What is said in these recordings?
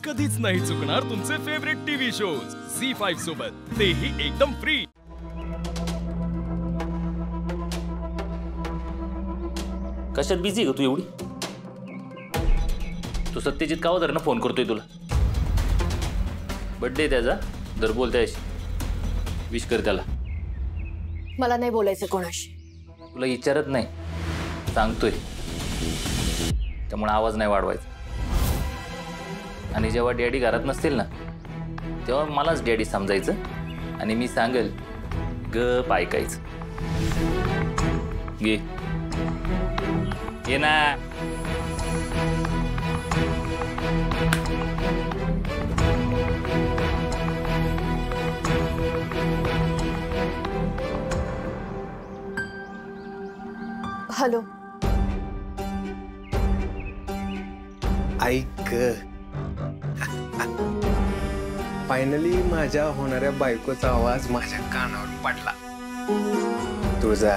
कधीच नाही चुकणार तुमचे फेवरेट टीव्ही शोज झी5 सोबत, तेही एकदम फ्री। कशात बिझी आहे तू एवढी? तू सत्यजित कावधरनं फोन करतोय तुला? बर्थडे त्याचा, दर बोल त्याशी, विश कर त्याला। मला नाही बोलायचं कोणाशी। तुला विचारत नाही, सांगतोय, त्यामुळे आवाज नाही वाढवायचा। आणि जेव्हा डॅडी घरात नसतील ना, तेव्हा मलाच डॅडी समजायचं आणि मी सांगेल गप ऐकायचं। घे ये ना। हॅलो, ऐक, फायनली माझ्या होणाऱ्या बायकोचा आवाज माझ्या कानावर पडला। तुझा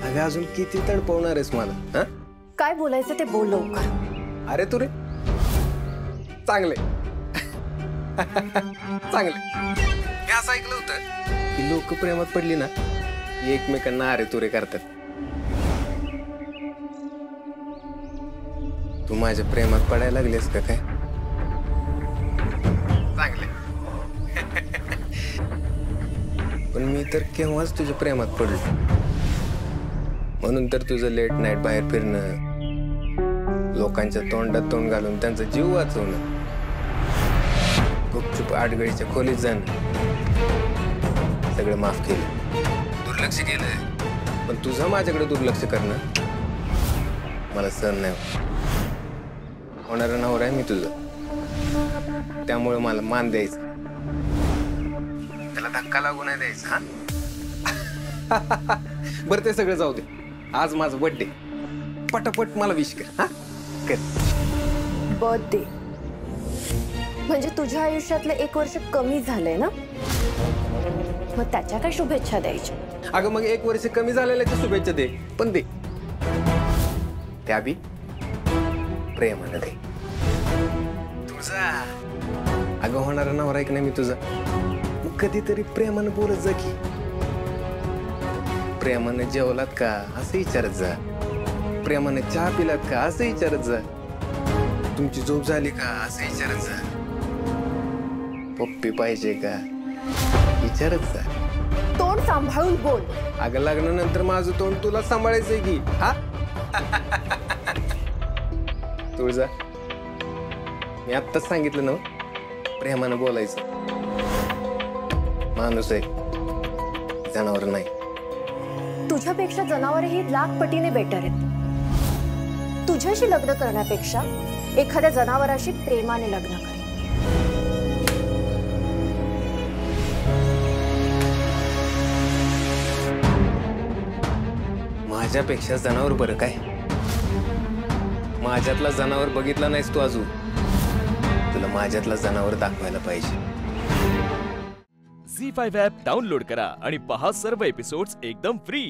अगं अजून किती तडपवणार आहेस मला? हा, काय बोलायचं ते बोल लवकर। अरे तू रे चांगले चांगले। मी असं ऐकलं होतं की लोक प्रेमात पडली ना, एकमेकांना अरे तुरे करतात। तू माझ्या प्रेमात पडायला लागलीस का काय? चांगले पण मी तर केव्हाच तुझ्या प्रेमात पडलो, म्हणून तर तुझं लेट नाईट बाहेर फिरणं, लोकांच्या तोंडात तोंड घालून त्यांचा जीव वाचवणं, गुपचूप आडगळीच्या खोलीत जाणं, सगळं माफ केलं, दुर्लक्ष केलं। पण तुझं माझ्याकडे दुर्लक्ष करणं मला सहन नाही होणारा नवरा आहे मी तुझा, त्यामुळे मला मान द्यायचं, त्याला धक्का लागू नाही द्यायचा। हा बरं ते सगळं जाऊ दे, आज माझा बर्थडे, पटापट मला विश कर। हा कर। बर्थडे म्हणजे तुझ्या आयुष्यातलं 1 वर्ष कमी झालंय ना, मग त्याच्या काय शुभेच्छा द्यायच्या? अगं मग 1 वर्ष कमी झालेल्याच्या शुभेच्छा दे, पण दे त्या बी प्रेमानं दे। तुझा अगं होणारा नवरा ऐक नाही मी तुझा, मग कधीतरी प्रेमानं बोलत जा की, प्रेमानं जेवलात का असं विचारत जा, प्रेमानं चहा पिलात का असं विचारत जा, तुमची झोप झाली का असं विचारत जा, पप्पी पाहिजे का विचारत जा। तोंड सांभाळून बोल। अगं लग्नानंतर माझं तोंड तुला सांभाळायचंय की। हा तुळजा, मी आत्ताच सांगितलं ना, प्रेमानं बोलायचं। माणूस आहे, जनावर नाही। तुझ्यापेक्षा जनावरही लाख पटीने बेटर आहेत। तुझ्याशी लग्न करण्यापेक्षा एखाद्या जनावराशी प्रेमाने लग्न कर। माझ्यापेक्षा जनावर बरं काय? माझ्यातला जनावर बघितला नाहीस तू अजून, तुला माझ्यातला जनावर दाखवायला पाहिजे। झी5 ॲप डाउनलोड करा आणि पहा सर्व एपिसोड्स एकदम फ्री।